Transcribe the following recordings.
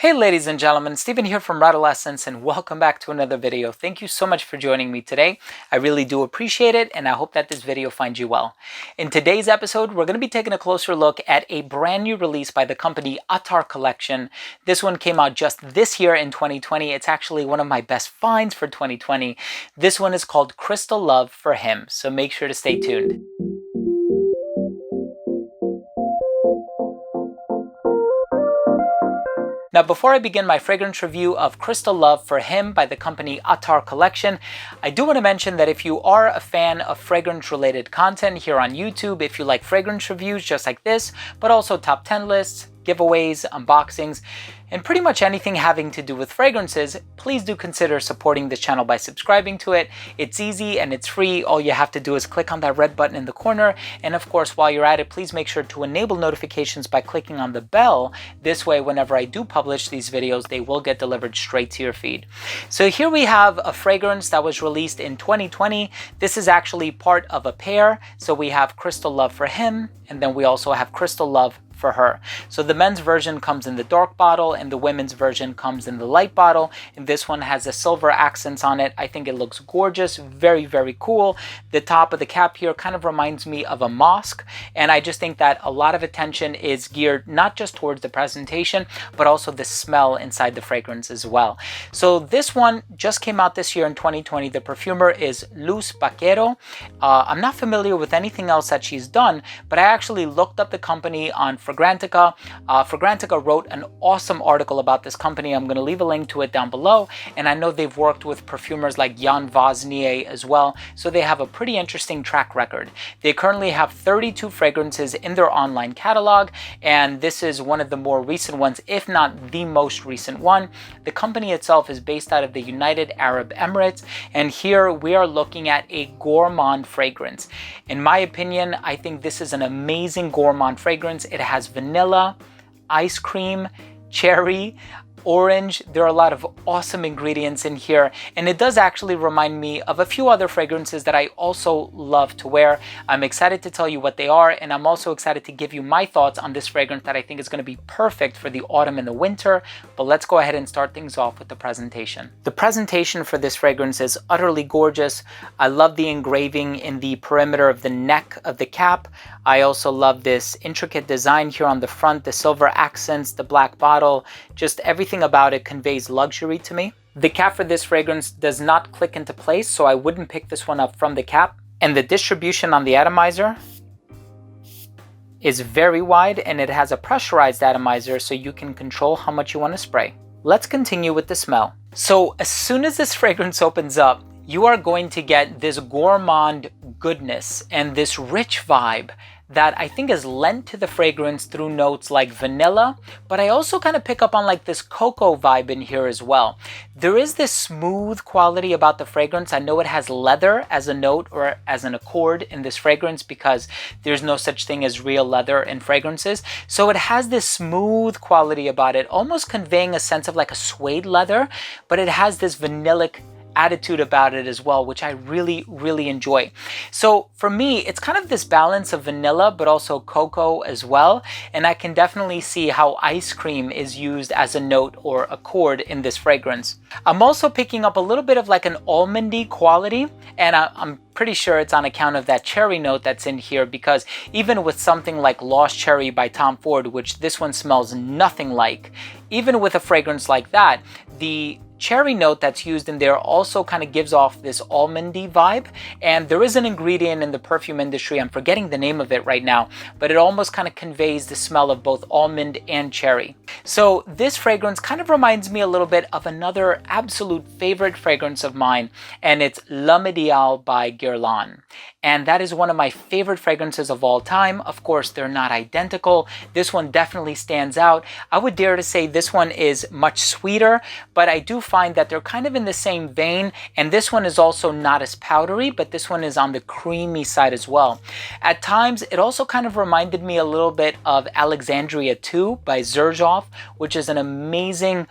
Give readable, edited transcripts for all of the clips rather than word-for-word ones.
Hey ladies and gentlemen, Steven here from Redolessence and welcome back to another video. Thank you so much for joining me today. I really do appreciate it and I hope that this video finds you well. In today's episode, we're going to be taking a closer look at a brand new release by the company Attar collection. This one came out just this year in 2020. It's actually one of my best finds for 2020. This one is called Crystal Love for Him, so make sure to stay tuned. Now, before I begin my fragrance review of Crystal Love for Him by the company Attar collection, I do want to mention that if you are a fan of fragrance-related content here on YouTube, if you like fragrance reviews just like this, but also top 10 lists, giveaways, unboxings, and pretty much anything having to do with fragrances, please do consider supporting this channel by subscribing to it. It's easy and it's free. All you have to do is click on that red button in the corner. And of course, while you're at it, please make sure to enable notifications by clicking on the bell. This way, whenever I do publish these videos, they will get delivered straight to your feed. So here we have a fragrance that was released in 2020. This is actually part of a pair. So we have Crystal Love for Him, and then we also have Crystal Love for Her. So the men's version comes in the dark bottle and the women's version comes in the light bottle, and this one has the silver accents on it. I think it looks gorgeous, very, very cool. The top of the cap here kind of reminds me of a mosque, and I just think that a lot of attention is geared not just towards the presentation, but also the smell inside the fragrance as well. So this one just came out this year in 2020. The perfumer is Luz Vaquero. I'm not familiar with anything else that she's done, but I actually looked up the company on FRAGRANTICA. FRAGRANTICA wrote an awesome article about this company. I'm going to leave a link to it down below. And I know they've worked with perfumers like Jan Vosnier as well. So they have a pretty interesting track record. They currently have 32 fragrances in their online catalog. And this is one of the more recent ones, if not the most recent one. The company itself is based out of the United Arab Emirates. And here we are looking at a Gourmand fragrance. In my opinion, I think this is an amazing Gourmand fragrance. It has vanilla, ice cream, cherry, orange. There are a lot of awesome ingredients in here, and it does actually remind me of a few other fragrances that I also love to wear. I'm excited to tell you what they are, and I'm also excited to give you my thoughts on this fragrance that I think is going to be perfect for the autumn and the winter. But let's go ahead and start things off with the presentation. The presentation for this fragrance is utterly gorgeous. I love the engraving in the perimeter of the neck of the cap. I also love this intricate design here on the front, the silver accents, the black bottle, just everything about it conveys luxury to me. The cap for this fragrance does not click into place, so I wouldn't pick this one up from the cap. And the distribution on the atomizer is very wide, and it has a pressurized atomizer so you can control how much you want to spray. Let's continue with the smell. So as soon as this fragrance opens up, you are going to get this gourmand goodness and this rich vibe that I think is lent to the fragrance through notes like vanilla, but I also kind of pick up on like this cocoa vibe in here as well. There is this smooth quality about the fragrance. I know it has leather as a note or as an accord in this fragrance because there's no such thing as real leather in fragrances. So it has this smooth quality about it, almost conveying a sense of like a suede leather, but it has this vanillic attitude about it as well, which I really, really enjoy. So for me, it's kind of this balance of vanilla, but also cocoa as well. And I can definitely see how ice cream is used as a note or a chord in this fragrance. I'm also picking up a little bit of like an almondy quality, and I'm pretty sure it's on account of that cherry note that's in here, because even with something like Lost Cherry by Tom Ford, which this one smells nothing like, even with a fragrance like that, the cherry note that's used in there also kind of gives off this almondy vibe. And there is an ingredient in the perfume industry, I'm forgetting the name of it right now, but it almost kind of conveys the smell of both almond and cherry. So this fragrance kind of reminds me a little bit of another absolute favorite fragrance of mine, and it's L'Homme Idéal by Guerlain. And that is one of my favorite fragrances of all time. Of course, they're not identical. This one definitely stands out. I would dare to say this one is much sweeter, but I do find that they're kind of in the same vein. And this one is also not as powdery, but this one is on the creamy side as well. At times, it also kind of reminded me a little bit of Alexandria 2 by Xerjoff, which is an amazing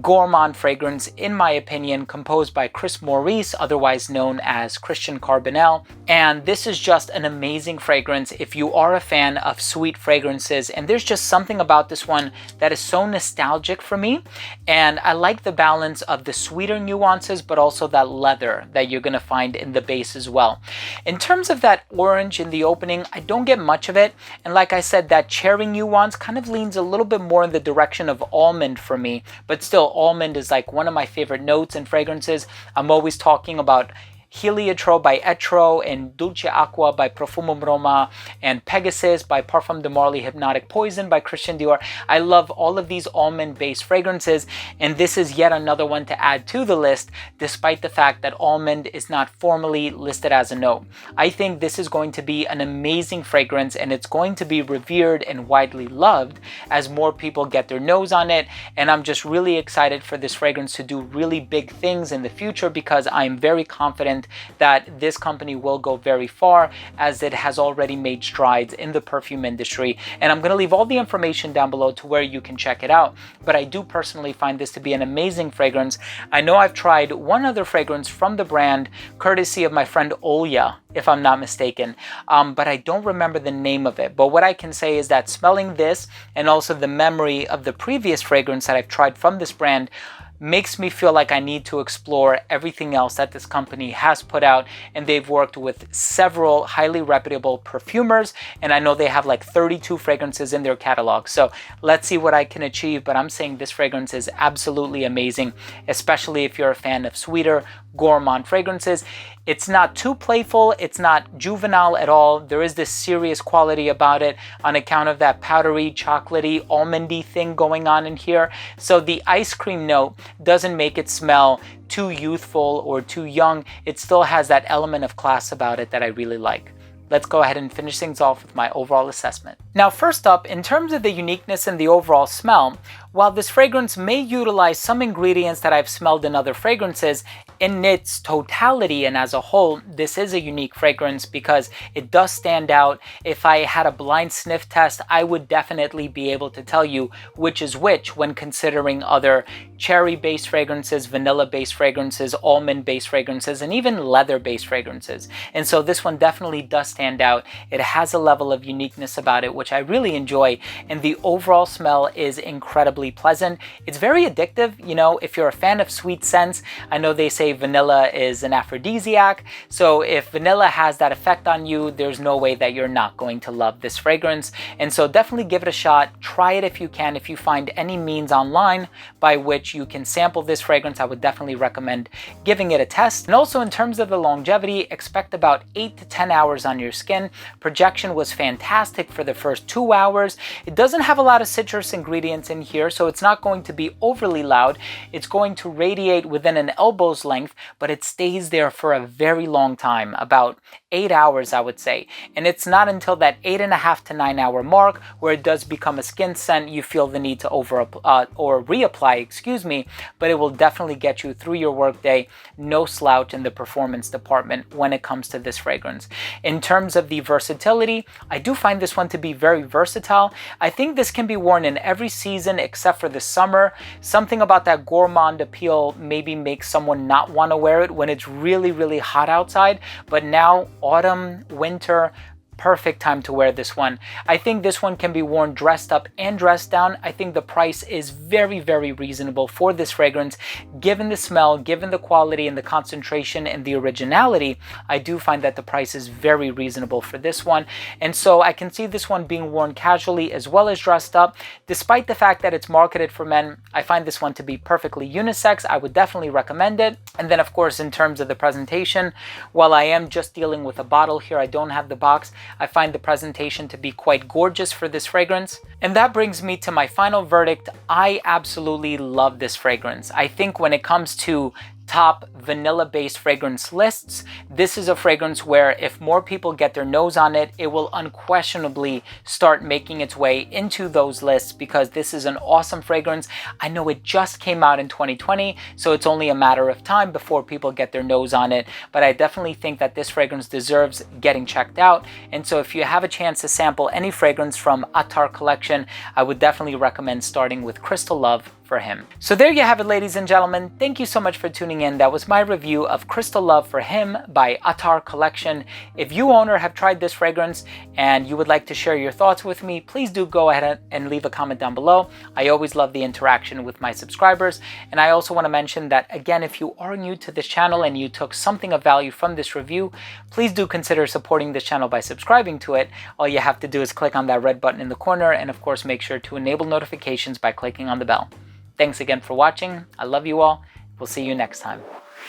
Gourmand fragrance, in my opinion, composed by Chris Maurice, otherwise known as Christian Carbonell. And this is just an amazing fragrance if you are a fan of sweet fragrances. And there's just something about this one that is so nostalgic for me. And I like the balance of the sweeter nuances, but also that leather that you're going to find in the base as well. In terms of that orange in the opening, I don't get much of it. And like I said, that cherry nuance kind of leans a little bit more in the direction of almond for me, but still almond is like one of my favorite notes in fragrances. I'm always talking about Heliotrope by Etro and Dulce Aqua by Profumum Roma and Pegasus by Parfum de Marly Hypnotic Poison by Christian Dior. I love all of these almond-based fragrances, and this is yet another one to add to the list, despite the fact that almond is not formally listed as a note. I think this is going to be an amazing fragrance, and it's going to be revered and widely loved as more people get their nose on it, and I'm just really excited for this fragrance to do really big things in the future, because I'm very confident that this company will go very far, as it has already made strides in the perfume industry. And I'm going to leave all the information down below to where you can check it out. But I do personally find this to be an amazing fragrance. I know I've tried one other fragrance from the brand, courtesy of my friend Olya, if I'm not mistaken, but I don't remember the name of it. But what I can say is that smelling this, and also the memory of the previous fragrance that I've tried from this brand, makes me feel like I need to explore everything else that this company has put out. And they've worked with several highly reputable perfumers, and I know they have like 32 fragrances in their catalog. So let's see what I can achieve, but I'm saying this fragrance is absolutely amazing, especially if you're a fan of sweeter gourmand fragrances. It's not too playful, it's not juvenile at all. There is this serious quality about it on account of that powdery, chocolatey, almondy thing going on in here. So the ice cream note doesn't make it smell too youthful or too young. It still has that element of class about it that I really like. Let's go ahead and finish things off with my overall assessment. Now, first up, in terms of the uniqueness and the overall smell, while this fragrance may utilize some ingredients that I've smelled in other fragrances, in its totality and as a whole, this is a unique fragrance because it does stand out. If I had a blind sniff test, I would definitely be able to tell you which is which when considering other cherry-based fragrances, vanilla-based fragrances, almond-based fragrances, and even leather-based fragrances. And so this one definitely does stand out. It has a level of uniqueness about it, which I really enjoy, and the overall smell is incredibly pleasant. It's very addictive. You know, if you're a fan of sweet scents, I know they say vanilla is an aphrodisiac, so if vanilla has that effect on you, there's no way that you're not going to love this fragrance. And so definitely give it a shot. Try it if you can. If you find any means online by which you can sample this fragrance, I would definitely recommend giving it a test. And also in terms of the longevity, expect about 8 to 10 hours on your skin. Projection was fantastic for the first 2 hours. It doesn't have a lot of citrus ingredients in here, so it's not going to be overly loud. It's going to radiate within an elbow's length, but it stays there for a very long time, about 8 hours, I would say. And it's not until that 8.5 to 9 hour mark where it does become a skin scent you feel the need to reapply, excuse me, but it will definitely get you through your workday. No slouch in the performance department when it comes to this fragrance. In terms of the versatility, I do find this one to be very versatile. I think this can be worn in every season except for the summer. Something about that gourmand appeal maybe makes someone not want to wear it when it's really, really hot outside, but now autumn, winter, perfect time to wear this one. I think this one can be worn dressed up and dressed down. I think the price is very, very reasonable for this fragrance. Given the smell, given the quality and the concentration and the originality, I do find that the price is very reasonable for this one. And so I can see this one being worn casually as well as dressed up. Despite the fact that it's marketed for men, I find this one to be perfectly unisex. I would definitely recommend it. And then of course, in terms of the presentation, while I am just dealing with a bottle here, I don't have the box, I find the presentation to be quite gorgeous for this fragrance. And that brings me to my final verdict. I absolutely love this fragrance. I think when it comes to top vanilla-based fragrance lists, this is a fragrance where if more people get their nose on it, it will unquestionably start making its way into those lists, because this is an awesome fragrance. I know it just came out in 2020, so it's only a matter of time before people get their nose on it, but I definitely think that this fragrance deserves getting checked out. And so if you have a chance to sample any fragrance from Attar collection, I would definitely recommend starting with Crystal Love for Him. So there you have it, ladies and gentlemen. Thank you so much for tuning in. That was my review of Crystal Love for Him by Attar Collection. If you own or have tried this fragrance and you would like to share your thoughts with me, please do go ahead and leave a comment down below. I always love the interaction with my subscribers. And I also want to mention that, again, if you are new to this channel and you took something of value from this review, please do consider supporting this channel by subscribing to it. All you have to do is click on that red button in the corner, and of course make sure to enable notifications by clicking on the bell. Thanks again for watching. I love you all. We'll see you next time.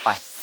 Bye.